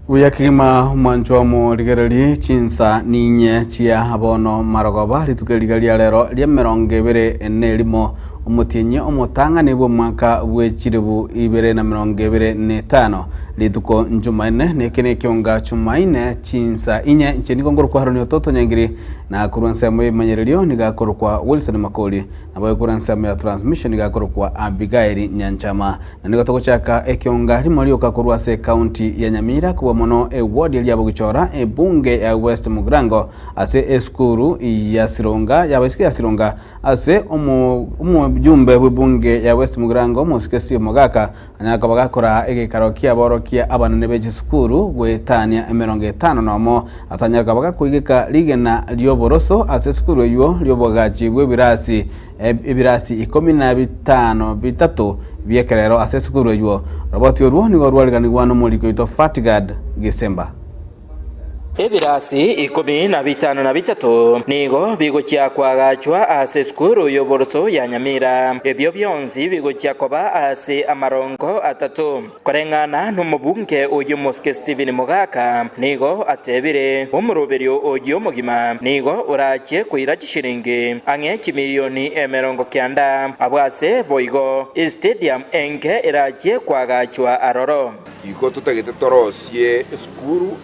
Uyakima mwanjwa mu ligereri chinsa ninye chia abono marogoba litukeligalia lero lya 2024 umutinyi omutanga nibwo mwaka w'ekiribu 2025 lituko njumaine nekene kyonga chumaine chinsa inye ncheniko ngoro kwa haroni ototo nyangiri na kuransa mu manyererio nigakoro kwa Wilson Makoli na boye kuransa mu transmission nigakoro kwa Abigail Nyanchama na nigotoko chaka ekyonga limolio kakurwase county ya Nyamira kuwa mono ward ya Bugichora bunge ya West Mugirango ase eskuru ya Sironga ya basiki ya Sironga ase jumbe w'ibunge ya West Mugirango musikesi Mogaka anyaka bagakora egekarokia borokia abanene b'egisukuru gwetania 50 nomo asanyaka bagakwigika ligena lyoboroso ase sukuru eyo lyobagaji bw'ebirasi 15 bitatu byekerero ase sukuru eyo roboti oruo nigo rwaliganirwa no muliko ito Fatigad Gisemba Ebirasi 15 nigo bigokia kwagachwa ase skuru yoboroso ya Nyamira ebyo byonzi bigokia koba ase amarongo atatu korengana n'umubunge uyu Moske Steven Mogaka nigo atebire umuroberio uyu mugima nigo urache kuira kishiringi ange milioni 90 abwase boigo stadium enke irache kwagachwa aroro iko tutagete torosie skuru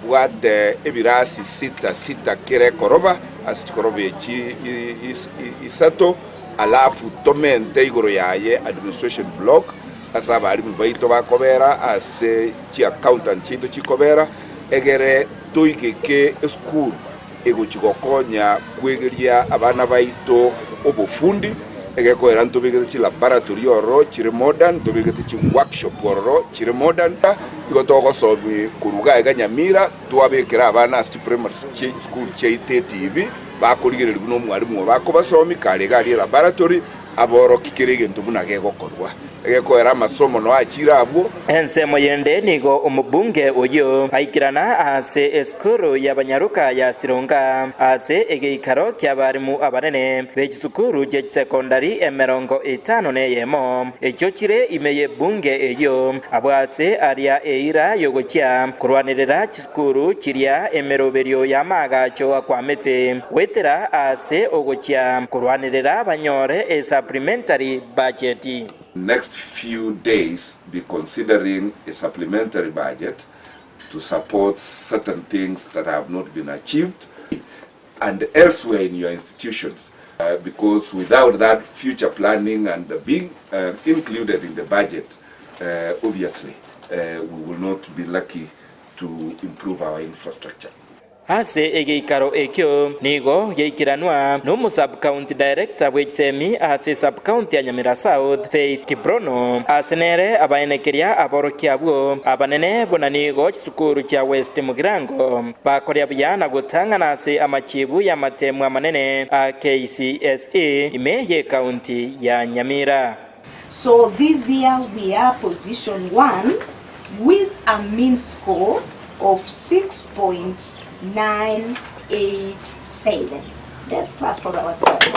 bwate ebirasi sita kere koroba asikorobe isato alafu tomente igoro yaye administration block asaba ali mubaito bakobera ase chi accountant chito chikobera egere toikeke skuru ego chikokonya kwegeria abana baito obufundi egeko era ntobigete chi laboratory oro chire modern tobigete chi workshop oro chire modern igotoko sobi kuruga ega Nyamira twabekera abana asti primary school CTTV bakurigererwa no mwarimu bako basomi kale gali laboratory aboro kikerege ntubunage gokorwa egeko era masomo no akira abo ensemo yende nigo umubunge uyu aikirana ase eskuru y'abanyaruka ya Sironga ase egeikaro ky'abarimu abanene b'egisukuru je secondary 50 neyemo ekyo kire imeye bunge eyo abwase aria eira yogokia kurwanirira kisukuru kiria emeroberio y'amagacho akwamete wetera ase ogokia kurwanirira banyore a supplementary budget. Next few days be considering a supplementary budget to support certain things that have not been achieved and elsewhere in your institutions because without that future planning and being included in the budget obviously we will not be lucky to improve our infrastructure. Ase egeikaro ekyo nigo yeikiranwa no sub county director w'egisemi ase sub county ya Nyamira South Faith Kibrono asenere abaenekeria aborokia bwo abanene bona nigo kisukuru kya West Mugirango bakoria byana gutangana ase amachibu ya matemu amanene a KCSE imeye county ya Nyamira. So this year we are position 1 with a mean score of 6.987. Let's clap for ourselves.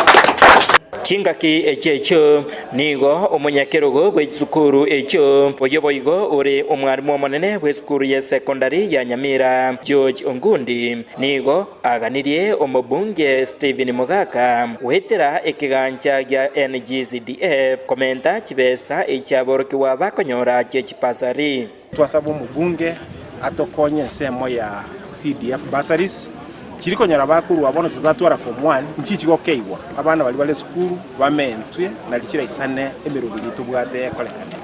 Chingaki echecho nigo omunyakerogo bw'ekisukuru ekyo boyoboigo uri omwarimu omonene bw'esukuru ya secondary ya Nyamira George Ongundi nigo aganirie omubunge Steven Mogaka wetera ekiganja gya NGCDF komenta kibesa ekyaborokiwa bakonyora ky'ekipasari twasaba omubunge atokonye ensemo ya CDF bursaries kiriko nyara bakuru abono tutatwara form 1 nchi kigo keibwa abana bali bale skuru bamentwe na likira isane emerubiri tubwate kolekane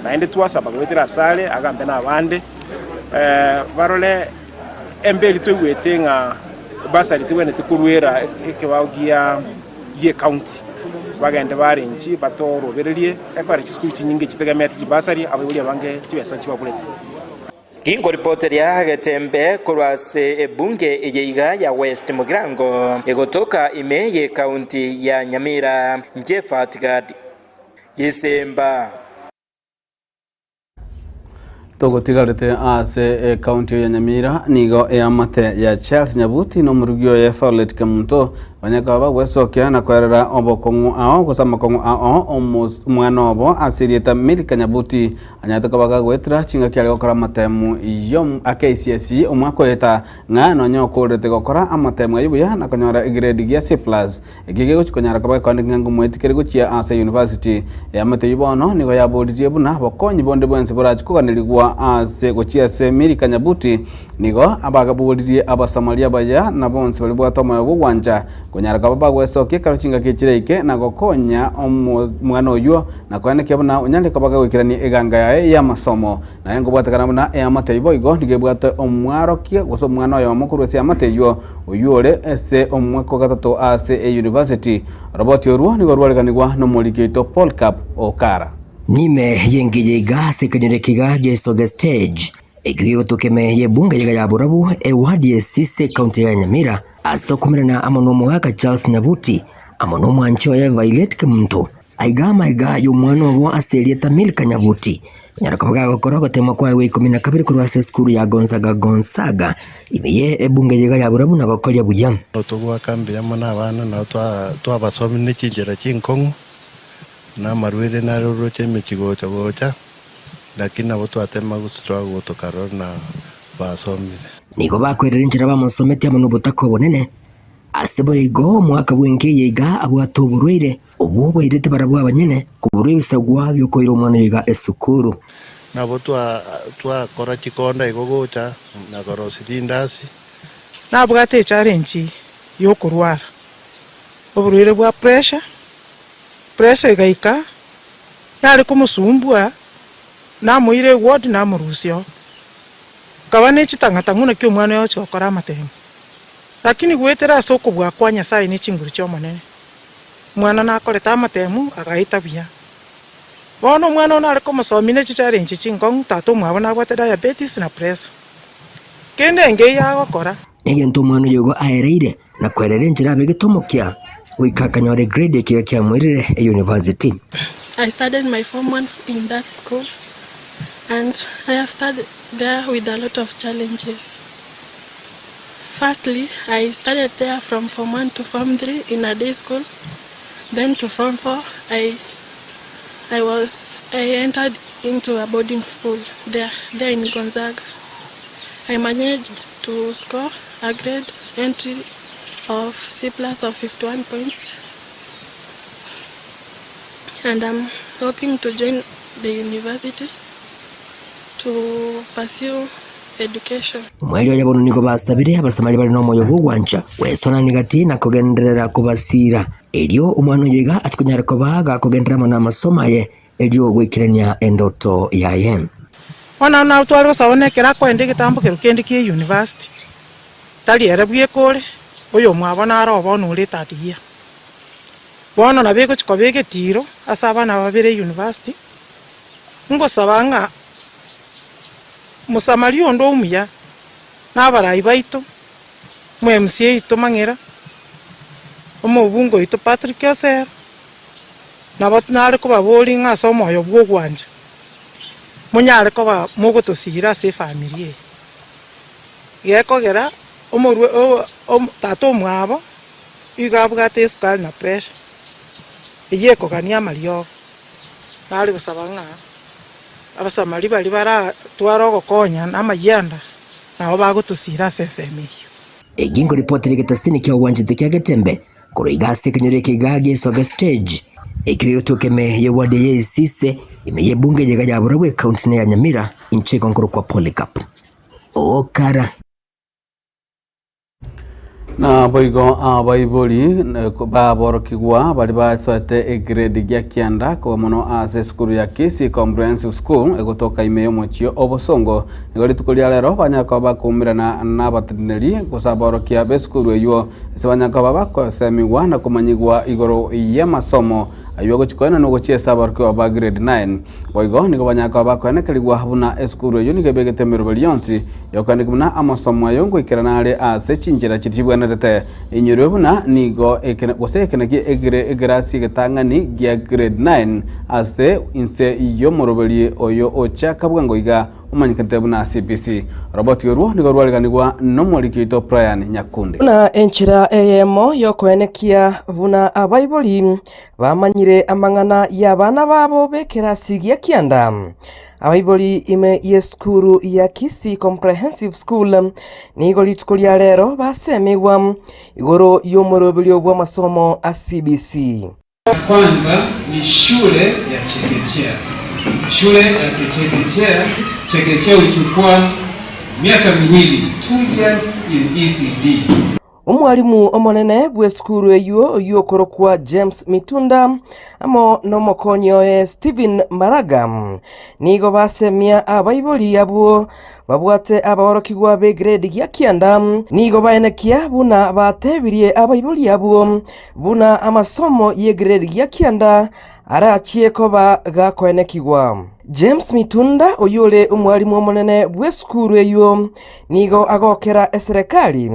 naende twasaba gwetera sale agambe na abande barole embeli twegwetenga bursary tubene tukurwera ekebaugia ye county bagende bari nchi batorobererie ekwari kiskuru kinyinge kitegamete kibasari abuli abange kibesa kibabulete. Kingo reporter ya Getembe kurwase ebunge eyeiga ya West Mugirango egotoka imeye county ya Nyamira Fatigad Gisemba togotigarete ase county ya Nyamira nigo amate ya Charles Nyabuti no murugio ya Faulet Kamunto banyaka bagwesokia na kwerera obokongu ao kusama kongu ao omwana obo asirieta Mary Kanyabuti anyataka bagagwetira chinga kiali gokora matemu iyo KCSE omwako eta ngano nyokorete gokora amatemu ayibuya na konyora grade ya C+ igige guchikonyara kaba kwandi ngangu mwetikere guchia Ase University ya mate yibono nigo yaboditie buna bokonyi bonde bwense borachi kuganirigwa Ase guchia se Mary Kanyabuti nigo abagaboditie abasamalia baya na bonse bali bwatoma yobwanja konyara kaba bagwesokia karochinga kichireike na gokonya omwana oyo na kwaneke buna unyande kaba gawikirani eganga yae ya masomo na yengo bwatakana buna ya mate iboigo nigebwata omwarokia goso mwana oyo mukuru ese amateyo oyore ese omwako gatatu Ase University roboti oruo nigo rwaleganirwa no mulikito Paul Cap Okara nime yengiye gase kanyerekiga Jesoga stage igiyo tukeme ye bunga yiga ya Burabu ewadi esise county ya Nyamira asitokumirana amonomo waka Charles Nyabuti amonomo ancho ya Violet Kemuntu aigama y'umwana wa Aserieta Mary Kanyabuti nyarakabaga gokora tema kwa we 12 kuri Ase skuru ya Gonzaga imiye ebunge yiga ya Burabu na gokolya buya otogwa kambi ya mwana abana na twa basomi n'ikigera cy'inkongo na marwire na roro cy'emikigo cyagocha lakini abo twatema gusitwa gutokaro na basomire nigo bakwerera injira bamusomete amu n'ubutako bonene asebo igo mwaka bwenge yiga abwatuburwire ubu bayirete barabwa abanyene kuburwe bisagwa byokoira umwana yiga esukuru nabo twa kora kikonda igogocha na korositindasi nabwo ate challenge yo kurwara uburwire bwa pressure igaika yari kumusumbua namuire ward namurusio kabane chitangata nguna kyo mwana yo chokora amatemu lakini gwetera soko bwa kwanya sai ni chinguru cyo monene mwana nakoreta amatemu agaita bia bono mwana ona ariko musomine challenge chingong tato mwabona gwatera diabetes na pressure kende nge yagokora egento mwana yogo aereire na kwerera njira begitomokia wikakanyore grade kya mwirire university. I studied my form 1 in that school and I have studied there with a lot of challenges. Firstly, I studied there from form 1 to form 3 in a day school. Then to form 4, I entered into a boarding school there in Gonzaga. I managed to score a grade entry of C+ of 51 points, and I'm hoping to join the university to pursue education. Mwelio yabono niko basabire abasamali bali no moyo bwanja wesona nigati na kugenderera kubasira elio umwana yiga atikunyara ko baga kugendera na masomo ye elio gwikirania endoto yaye ona na twaro sabonekera kwende gitambo kerukendi ki university tali erebwie kore oyo mwabona arobo nuri tadia bono na bego chikobege tiro asaba na babere university ngo sabanga musamali ondo umya na barayi baito mu MCA ito mangera omubungo ito Patrick Oser na batnare ko babori nga somo yo bwogwanja munyare ko ba mugotosira se family yekogera omurwe tato mwabo igabwa teskal na pressure yeko kania malio nali busabanga abasamali bali bara twaro gokonya namayanda nabo bagotusira sesemi egingo report ligetasini kya uwanjite kya Getembe kuroigase kanyore kigage soga stage ekiyo tokeme yewade yesise imeye bunge yega ya Burabu county ya Nyamira incheko nkuru kwa Polycarp Okara na boigo abaiboli baborokigwa bali basoete grade gya kianda kwa mono Ase skuru ya Kisii Comprehensive School egotoka imeyo mochio obosongo ngoli tukolia lero banyaka bakumirana na batineri kusaborokia be skuru eyo sebanyaka babako semiwa na kumanyigwa igoro ya masomo ayo chikoena no gochie sabarko ba grade 9 boigo niko banyaka bakone keligwa habuna skuru eyo nige begete merobelionsi yokani kumna amasomo ayongo ikiranare ase chinjira chitibwanarete inyure buna nigo ekene gose ekenagi egrasi getangani gia grade 9 ase inse iyo morobeli oyo ocha kabwango iga umanyikante buna CBC robot yoruo nigo rwaliganigwa nomorikito Brian Nyakunde na enchira eyemo yokoenekia buna abaiboli bamanyire amangana y'abana babo bekerasi gia kianda abaiboli ime yeskuru ya Kisii Comprehensive School nigo litukulia lero basemegwa igoro y'omorobeli obwa masomo a CBC. Kwanza ni shule ya chekechea. Shule ya chekechea uchukua miaka miwili, 2 years in ECD. Umwalimu omonene bweskuru eyo yokorokwa James Mitunda amo nomokonyo Steven Maraga nigo basemia abaiboli abo babwate abaorokigwa be grade ya kianda nigo baenekia buna batebirie abaiboli abo buna amasomo ye grade ya kianda arachie koba gakoenekigwa. James Mitunda oyole umwalimu omonene bweskuru eyo nigo agokera eserikali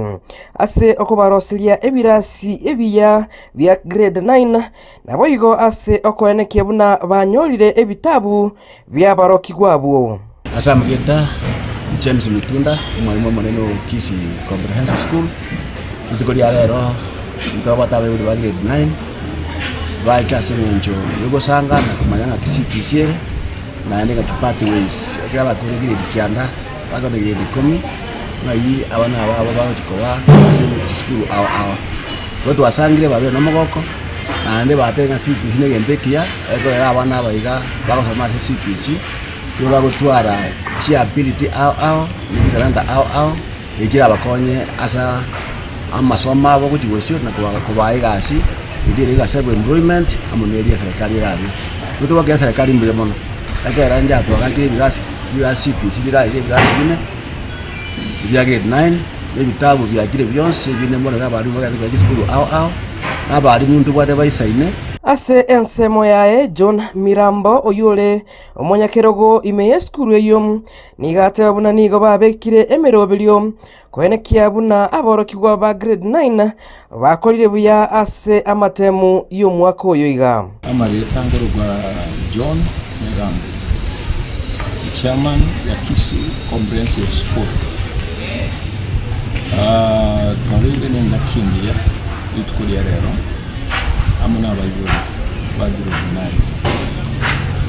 ase okobarosilia ebirasi ebiya bya grade 9 nabo igo ase okoenekia buna banyolire ebitabu bya barokigwabo. Asamgeta James Mitunda umwalimu omonene Kisii Comprehensive School ntukolia lero ntobatabe bwa grade 9 bacha senenjo yugo sanga na kumanyanga kisikisiere na ndeka kipati ways akaba kurigire dikianda baga de dikomi na yi abana abo bachikowa school awa watu wasangire babe no mogoko na nde batenga siku hine gendekia eko era abana baiga bagosoma CPC yo bagotwara chi ability ao ni garanta ao ikira abakonye asa amasoma abo kuchiwesio na kubaiga asi ndire ga save employment amuneri ya serikali rabi kutoka kwa serikali mbele mono akera nja kwa kakiri birasi CPC birasi bine bya grade 9 ebitabu bya kire byonse bine mbona abari mu ya school ao abari muntu kwate bayisaine ase ensemo yae John Mirambo oyule omonyakerogo ime yeskuru eyo nigate buna nigo babekire emerobelio koenekia buna aborokigwa ba grade 9 bakolire buya ase amatemu y'omwaka oyo iga amari tangorwa John Mirambo chairman ya Kisii Comprehensive School twabire nenga kindia itukulia rero amuna abaiboli ba grade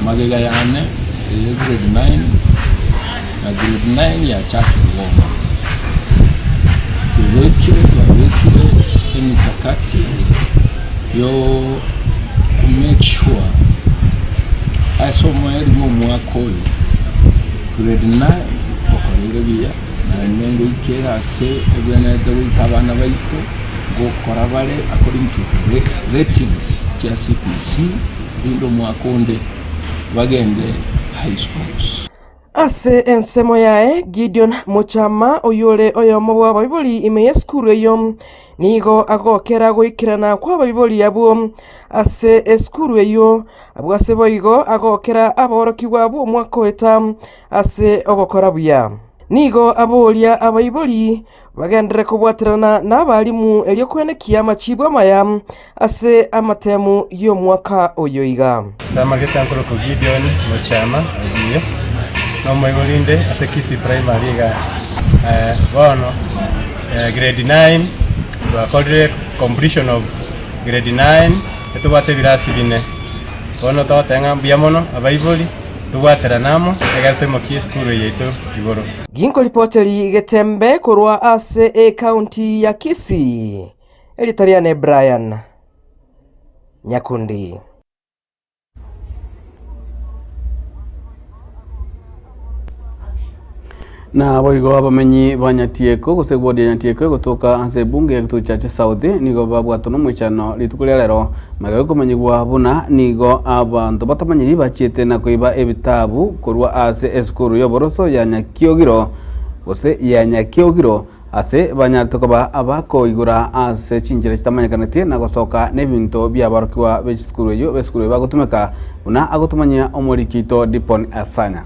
9 magega yane grade 9 na grade 9 ya chaki ngoma tuwekire emikakati yo make sure asomo yari mu mwaka oyo grade 9 okorere biya na nengo ikera se ebwana dawe kabana baito gukora bale according to ratings ya CPC indo mwakonde bagende high schools. Ase ensemo yae Gideon Muchama oyole oyomo bwa baiboli ime yeskuru eyo nigo agokera goikirana kwa baiboli abo ase eskuru eyo abwase boigo agokera aborokigwa abo mwaka weta ase ogokora buya nigo abolia abaiboli bagendere kubwatirana n'abalimu elyo kwenekia amachibwa maya ase amatemu y'omwaka oyo iga Samageta nkoro ko Gideon Muchama agiye no moigolinde ase Kisii primary ga bono grade 9 bakolire completion of grade 9 etubate birasi bine bono totenga biamono abaiboli tubwatera namo egatemo ki skuru yetu igoro ginko reporteri getembe korwa ase county ya Kisii elitariane Brian Nyakundi. Na boigo abamenyi banyatieko gusegwodia nyatieko gutuka anse bunge ya gitucha cha Saudi nigo babwato no mwicano litukulia lero magayo kumenyigwa buna nigo abantu batamanyiri bachete na kuiba ebitabu kurwa ase eskuru yoboroso ya Nyakiogiro gose ya Nyakiogiro ase banyatokoba abako igura ase chinjira chitamanyakanatie na gosoka nebinto bya barokiwa beskuru yo beskuru bagutumeka buna agutumanya omorikito Dipon Asanya.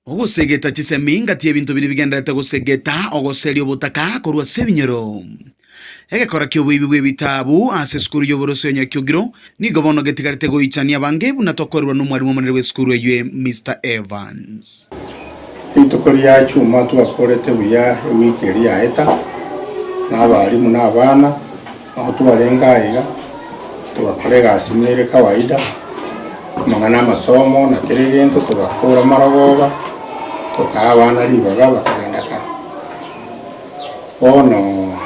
ogosegeta chisemi ngati ebintu biri bigenderete gosegeta ogoseria obutaka korwa sebinyoro egekora kio bwibi bw'ebitabu ase skuru y'oboroso Nyakyogiro nigo bono getigarete goichania bange buna tokorwa n'umwarimu munene we skuru ye Mr Evans itokori ya chuma tubakorete buya wiki eri yaeta n'abarimu n'abana aho tubarengayiga tubakorega asimire kawaida mangana masomo na kirigento tugakora maragoba tukabana libaga bakagenda ka ono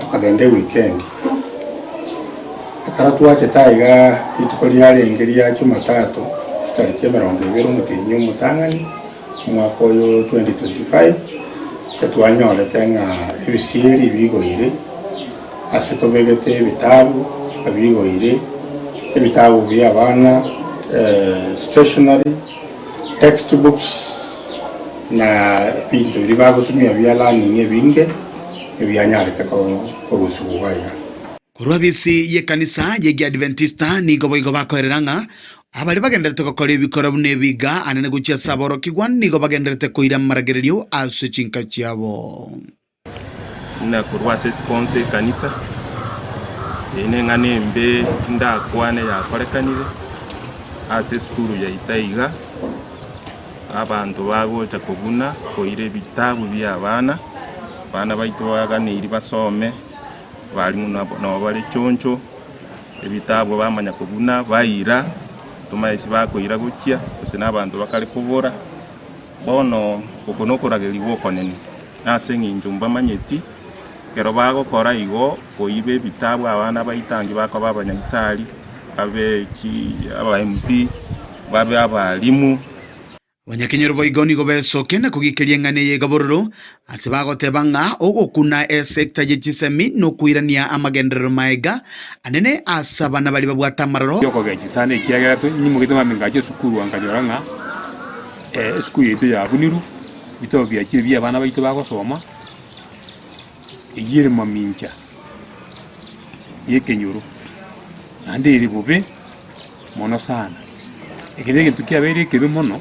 tukagende weekend akara tuwache taiga itukoli yale ingeri ya Jumatatu tariki 20 mutinyo mutangani mwaka yo 2025 tetwanyole tenga ebisiri bigoire asitobegete ebitabu abigoire ebitabu by'abana stationery textbooks na bintu bibagotumia bya learning ebinge ebyanyarete ko rusubaya korwa bisi ye kanisa ye Adventista nigo boigo bakoreranga abari bagenderete gukora ibikora bune biga anene gucia saboro kigwan nigo bagenderete koira maragererio ase chinka chiabo na kurwa se sponsor kanisa ine ngane mbe ndakwane yakorekanire ase skuru ya Itaiga abantu bagocha kuguna koire bitabu by'abana bana baitu baganiri basome balimu nabo bali choncho ebitabu bamanya kuguna bayira tumaisi bakoira gukia ose n'abantu bakali kubora bono kukonokorageri wokonene ase nginjumba manyeti kero bagokora igo koibe bitabu abana baitangi bako babanyagitari abeki aba MP babe abalimu Wanyakenyero boigoni go besoke na kugikeria ngane ye gabororo ase bagotebanga ogokuna sector ye chisemi no kuirania amagendero maega anene asabana bali babwata maroro yoko gachisane kiagera to nyimo gitema mingaje sukuru anganyoranga skulu yetu ya buniru bito byakire bya bana baito bagosoma igire mamincha yekenyuru ande iri bube mono sana egere tukia bere kebe mono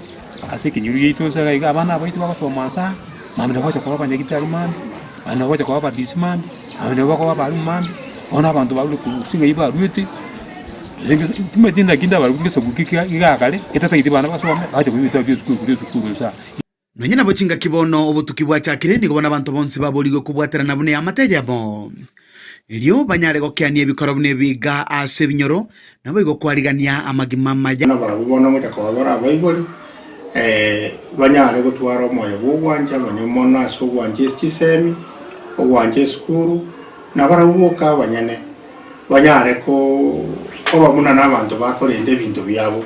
ase kinyuru yetu saga iga abana baito bagosoma sa mamira kwacha kwa banyagitari mandi ana kwacha kwa badismandi amene bako bali mandi ona abantu bali kusinga iba ruti tumetinda kinda bali kugesa kukika igakale etata iti bana basoma baje kubita byo skuru sa nonye nabo chinga kibono obutuki bwa chakire nigo bona abantu bonse baboligo kubwatera nabune amatejabo ilio banyare gokiania bikoro bune biga ase binyoro nabo igo kwarigania amagima maya na barabona mu takobora bayiboli banyare gutwara moyo bugwanja banyomona so gwanje kisemi ogwanje skuru na barabuka banyane banyare ko bamuna n'abantu bakorende bintu byabo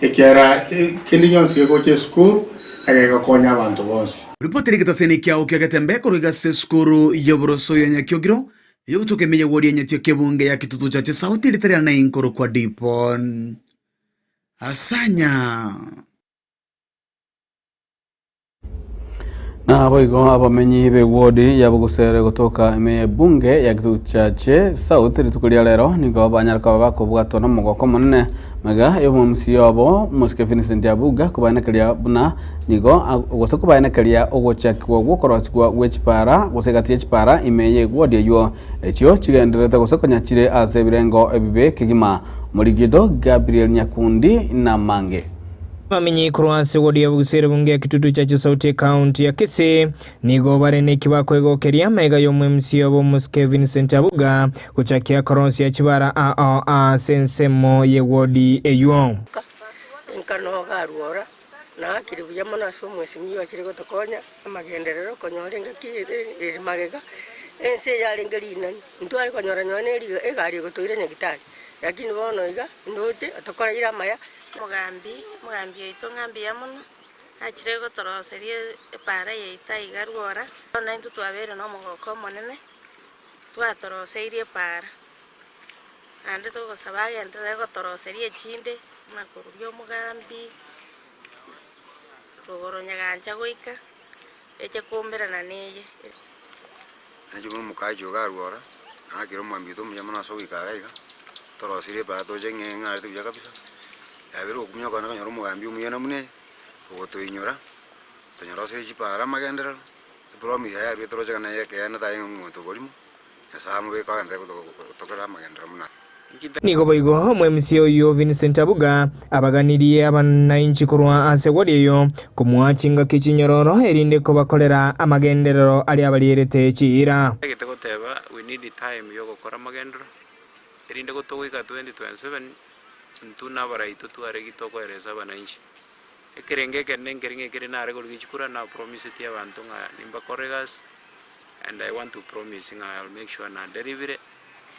ekera kilinyon go che skuru agega konya abantu bonse ripoteri kitasene kyao kyagatembe koriga se skuru yoboroso ya Nyakyogiro yogutukemeye wori nyatyo kebunge ya kitutu chache sauti litariana na inkoro kwa dipon asanya na boigo abamenyi be wodi yabugusere gutoka ime bunge ya kitutu chache sauti litukulia lero nigo banyarka bako bwato na mugoko munene mega yo mumsi yobo muske Vincent Abuga kubanekeria buna nigo gose kubanekeria ogochakwa gukorotsikwa wechipara gosegati echipara imeye wodi yo ekyo kigenderete gose konyachire ase birengo ebibe kigima Murigido Gabriel Nyakundi na Mange Mamenyi kurwase wodi ya bugusere bunge kitutu cha sauti county ya Kisii nigo barene kibako keria mega yo MC yobo muske Vincent Abuga kuchakia koronsi ya chibara a sensemo ye wodi eyo nkano garuora na kiri buyamo na so mwesi myo akiri gotokonya amagenderero konyorenga kiri magega ense yali ngelina ntwali konyora nyone egari gotoire nyagitari lakini bono iga ndoje atokora ira maya mugambi ito ngambi ya muno akire gotoroserie para ye Itaiga rwora na intu twabere no mugoko monene twatoroserie para ande tugosaba yendere gotoroserie chinde makururio mugambi tugoronya ganja goika eche kumbera na neye ajugo mukajo garwora akiro mwambi to muyamana so wikagaiga toroserie para to jenge ngari tu kabisa abero kumya kana kanyoro mugambi umuyana mune ugotoinyora tonyarose chipara magendera promise ya retro chana yake yana tayo ngoto golimo yasamu be ka ande kutokera magendera muna Nigo boigo MMC oyo Vincent Abuga abaganiriye abananchi kurwa ase waliyo kumwachinga kicinyororo erinde ko bakorera amagenderero ali abalirete chira gitego we need the time yo gukora amagendero erinde ko tugika 2027 ntuna baraito tuare gitokoereza abananchi ekerengeke nengeringe kirinare golgichukura na promise ti abantu nga nimba corregas and I want to promise I'll make sure na delivery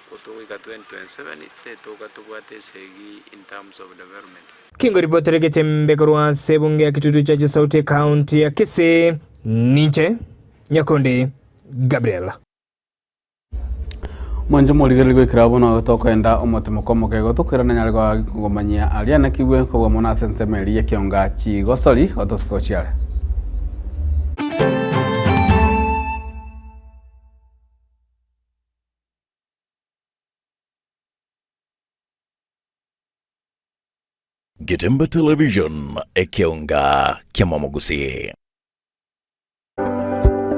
kutoka 2027 tetoka tubate segi in terms of development. Kingo ripotere getembe kurwa sebunge ya kitutu cha Sauti County ya Kisii Ninche Nyakonde Gabriela Mwanjo muligeli gwe kirabo no tokwenda omotimo kego tukirana nyalgo ngomanyia aliana kiwe ko mona sensemeli ya kionga chi gosoli otoskochiale Getembe Television ekionga kiamamogusi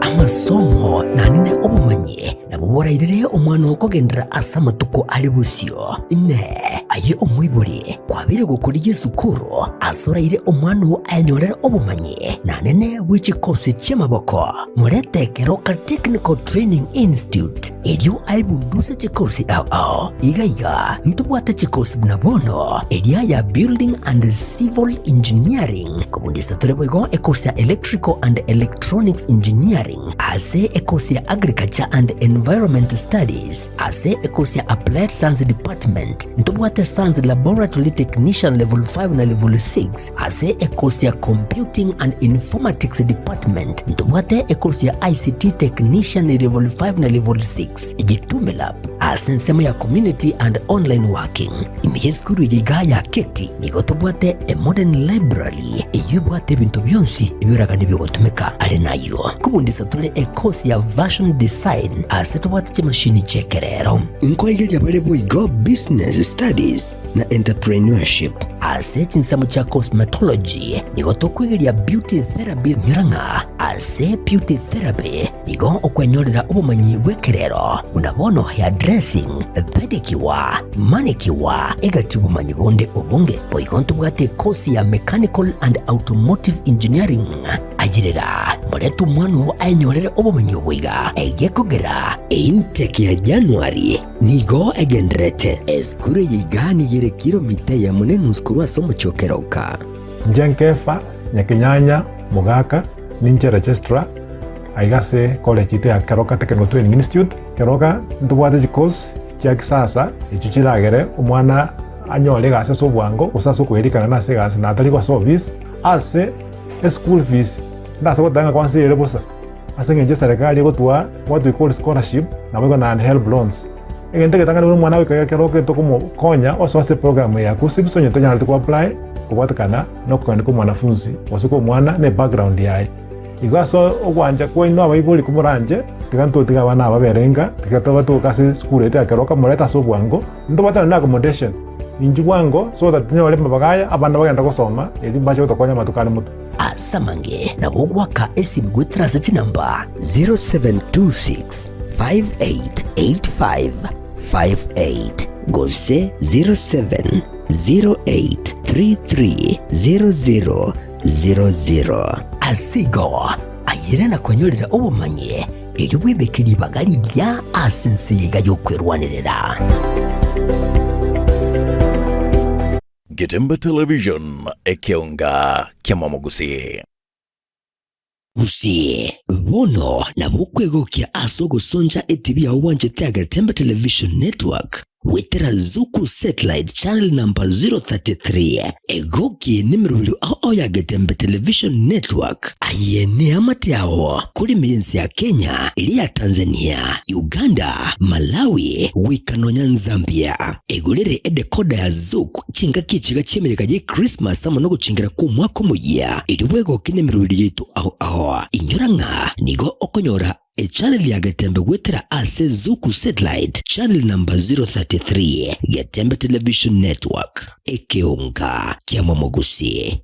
amasomo nanine obumanyi nabuborairire omwana okogendera asamatuko ali busio ne aye omwibuli kwabire gukuriye sukuru asoraire omwana anyorera obumanyi nanene wichikosi chamaboko murete Keroka Technical Training Institute elio aibunduse chikosi ao igaya ntubwate chikosi bunabono elia ya Building and Civil Engineering kubundisa tuleboigo ekosi ya Electrical and Electronics Engineering ase ekosi ya Agriculture and Environment Studies ase ekosi ya Applied Science Department ntubwate Science Laboratory Technician level 5 na level 6 ase ekosi ya Computing and Informatics Department ntubwate ekosi ya ICT Technician level 5 na level 6 Gitumela asensema ya Community and Online Working imiyeskuru yigaya keti nigotubwate a modern library iyubwate bintu byonsi ibiraga nibigotumeka ali nayo kubundisa tule ekosi ya Version Design asetubwate chimashini chekerero inkoigeli abale boigo Business Studies na Entrepreneurship ase chinsamu cha Cosmetology nigotokwigeli ya Beauty Therapy nyuranga ase Beauty Therapy nigo okwenyorera obumanyi wekerero unabono ya dressing pedicure manicure egati obumanyi bonde obunge boigonto bwate kosi ya Mechanical and Automotive Engineering agirira muretu mwanu anyorere obumanyi obwiga egekogera intake ya January nigo egendrete eskure yigani yere kilomita ya munenu skuru asomo chokeroka Njenkefa Nyakinyanya Mugaka Ninche Registrar aigase college ite ya Keroka Technical Training Institute Keroka ntubwate chikosi chia kisasa ichuchiragere umwana anyole gase so bwango usaso kwerikana na segase na atari kwa service ase school fees ndasa gotanga kwanse yere bosa ase ngenje serikali gotwa what we call scholarship na wego na help loans egente ketanga ni mwana wika Keroka tokumo konya oso ase program ya kusibisonye tanya to apply kubatakana no kwandika mwanafunzi wasoko mwana ne background yae igaso ogwanja ko ino abayibuli kumuranje tiganto tiga bana baberenga tigatoba to kasi school ete Keroka mureta so bwango ndo batana na accommodation inji bwango so that nyole mabagaya abana bagenda gusoma eri baje utokonya matukane mutu asamange na bogwaka esimgwitra sechi namba 0726 588558 gose 0708330000 asigo ayirena kwenyorera obumanye eri webekeri bagali lya asense yiga yokwerwanirira Getembe Television ekionga kiamamogusi Usi bono na bukwegokia asogo sonja ETV ya uwanje tea Getembe Television Network wetera Zuku Satellite Channel number 033 egoki nimirulu ao ya Getembe Television Network ayene amati yao kuli miensi ya Kenya ili ya Tanzania Uganda Malawi wikanonya Zambia egulere edekoda ya Zuku chinga kichiga chemereka je Christmas ama no chingira ku mwaka muya ili wego kinemirulu yitu ao inyuranga nigo okonyora a channel ya Getembe wetera ase Zuku Satellite Channel number 033 Getembe Television Network ekionga kiamamogusi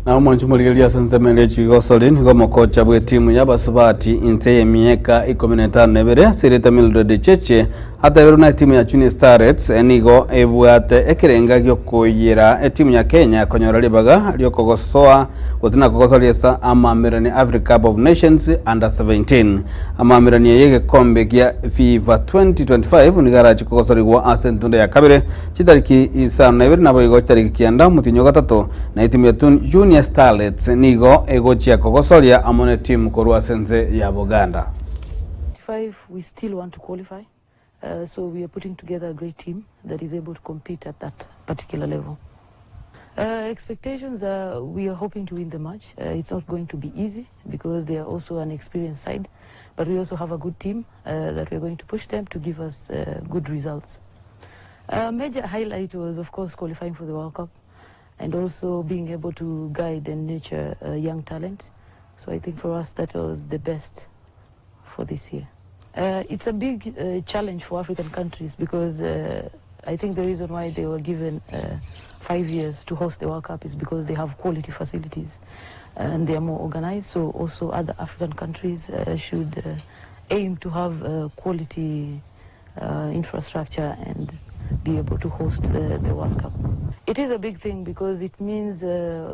na mwanju muligeria sensemele chigosoli nigo mokocha bwe timu y'abasubati inte y'emieka 12 sireta Mildred Cheche ataberu na timu ya Junior Starlets enigo ebwate ekerenga gyo kuyira timu ya Kenya konyora libaga lyo kogosoa gotina kogosolesa amamirani Africa Cup of Nations under 17 amamirani yege kombe gya FIFA 2025 nigara chikogosoli gwa Asentunda ya kabire chitariki isa na ibiri nabo igo tariki kianda mutinyo gatatu na timu ya Junior Starlets nigo egochia kogosolia amone timu korwa senze ya Buganda. We still want to qualify, so we are putting together a great team that is able to compete at that particular level. Expectations are we are hoping to win the match. It's not going to be easy because they are also an experienced side, but we also have a good team that we are going to push them to give us good results. Major highlight was, of course, qualifying for the World Cup and also being able to guide and nurture young talent. So I think for us that was the best for this year. It's a big challenge for African countries because I think the reason why they were given 5 years to host the World Cup is because they have quality facilities and they are more organized. So also other African countries should aim to have quality infrastructure and be able to host the World Cup. It is a big thing because it means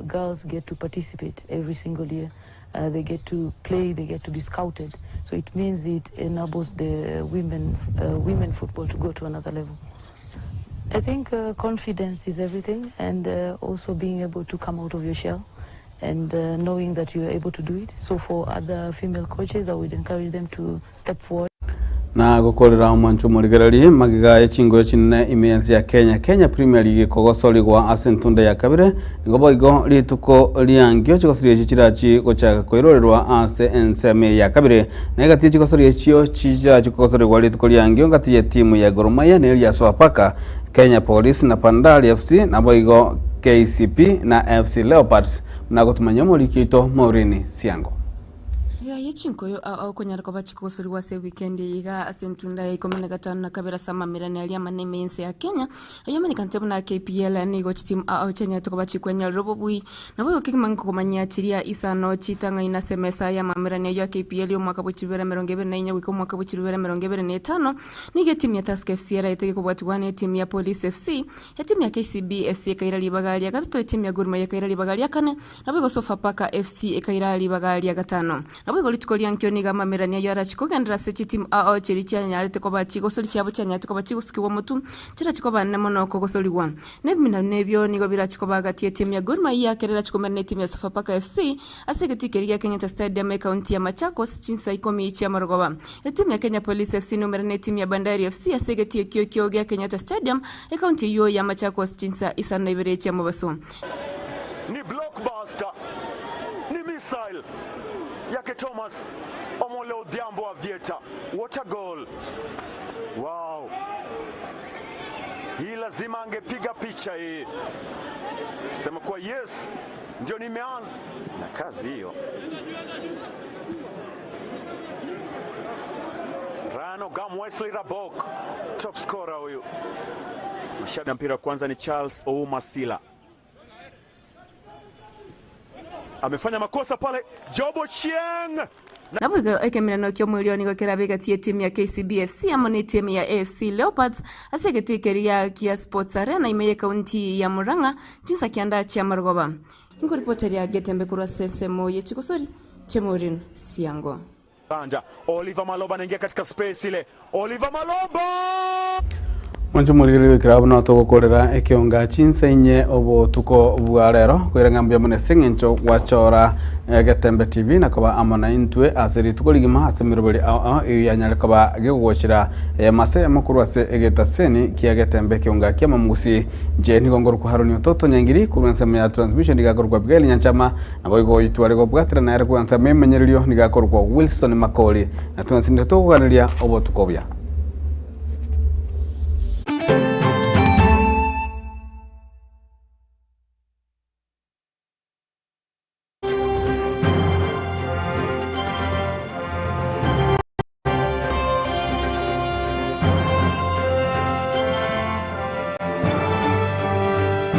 girls get to participate every single year. They get to play, they get to be scouted. So it means it enables the women football to go to another level. I think confidence is everything, and also being able to come out of your shell and knowing that you are able to do it. So for other female coaches, I would encourage them to step forward. Na gukorera mwanchu muligerari magiga echingo chinne imenzi ya Kenya Premier League kogosoli gwa Asentunda ya kabire ngobo igo lituko liangyo chikosori chichirachi gochaka koirorerwa ase enseme ya kabire negati chikosori chiyo chija chikosori gwa lituko liangyo ngati ya timu ya Gor Mahia ne ya Sofapaka Kenya Police na Pandali FC na boigo KCP na FC Leopards na gotumanya molikito Maurini Siango ya yichinkoyo au konyarako bachikosori wase weekend yiga Asentunda ya 15 na kabira sama mirani alia maneme yense ya Kenya ayomani kantebu na KPL ni go team au chenya to bachikwenya robobui na boyo kimango komanya chiria isano chitanga ina semesa ya mamirani ya KPL yo mwaka buchibera 2024 wiko mwaka buchibera 2025 nige team ya Task FC era iteke kubwatwane team ya Police FC ya team ya KCB FC kaira libagalia gatatu team ya Gor Mahia kaira libagalia kane na boyo Sofapaka FC kaira libagalia gatano Nabo litukolia nkioni gama mirania yo arachiko gendera sechi team ao chiricha nyarete ko bachiko soli cyabo cyanyate ko bachiko skiwo mutu chira chiko banne mono ko gosoli wan nebimina nebyo nigo birachiko bagati team ya Gor Mahia kerera chiko merne team ya Sofapaka FC asegeti keria Kenyatta Stadium county ya Machakos chinsa ikomi ichi ya Marogoba team ya Kenya Police FC no merne team ya Bandari FC asegeti kyo ya Kenyatta Stadium county yo ya Machakos chinsa isana ibere ichi ya Mobaso ni blockbuster ni missile yake Thomas Omole Odhiambo wa Vieta. What a goal. Wow. Hii lazima angepiga picha hii. Sema kwa yes, ndio nimeanza na kazi hiyo. Rano Gam Wesley Rabok, top scorer huyu. Mshana mpira kwanza ni Charles Ouma Sila. Amefanya makosa pale Jobo Chieng. Nabwo ekemirano kyo milioni go kerabega tie team ya KCB FC amone team ya AFC Leopards asegetekeria Kia Sports Arena imeye county ya Murang'a chinsa kianda cha Marogoba. Ngo reporter ya Getembe kurwa sensemo ye chikosori Chemorin Siango. Banja Oliver Maloba anaingia katika space ile. Oliver Maloba! Mwanju muligiri kirabu na to gukorera ekionga chinsa inye obo tuko bwarero kwirangambia mune sengencho wachora Getembe TV na koba amana intwe aseri tukoligima asemirobali yanyale koba gegochira mase makuru ase egetaseni kia Getembe kionga kia mamusi je ni gongoro ku haroni toto nyangiri kurwansema ya transmission digakorwa bgeli nyanchama na boigo itware go bwatira na erko ansa memenyerilio digakorwa Wilson Makoli na tunasinda to kuganiria obo tukobya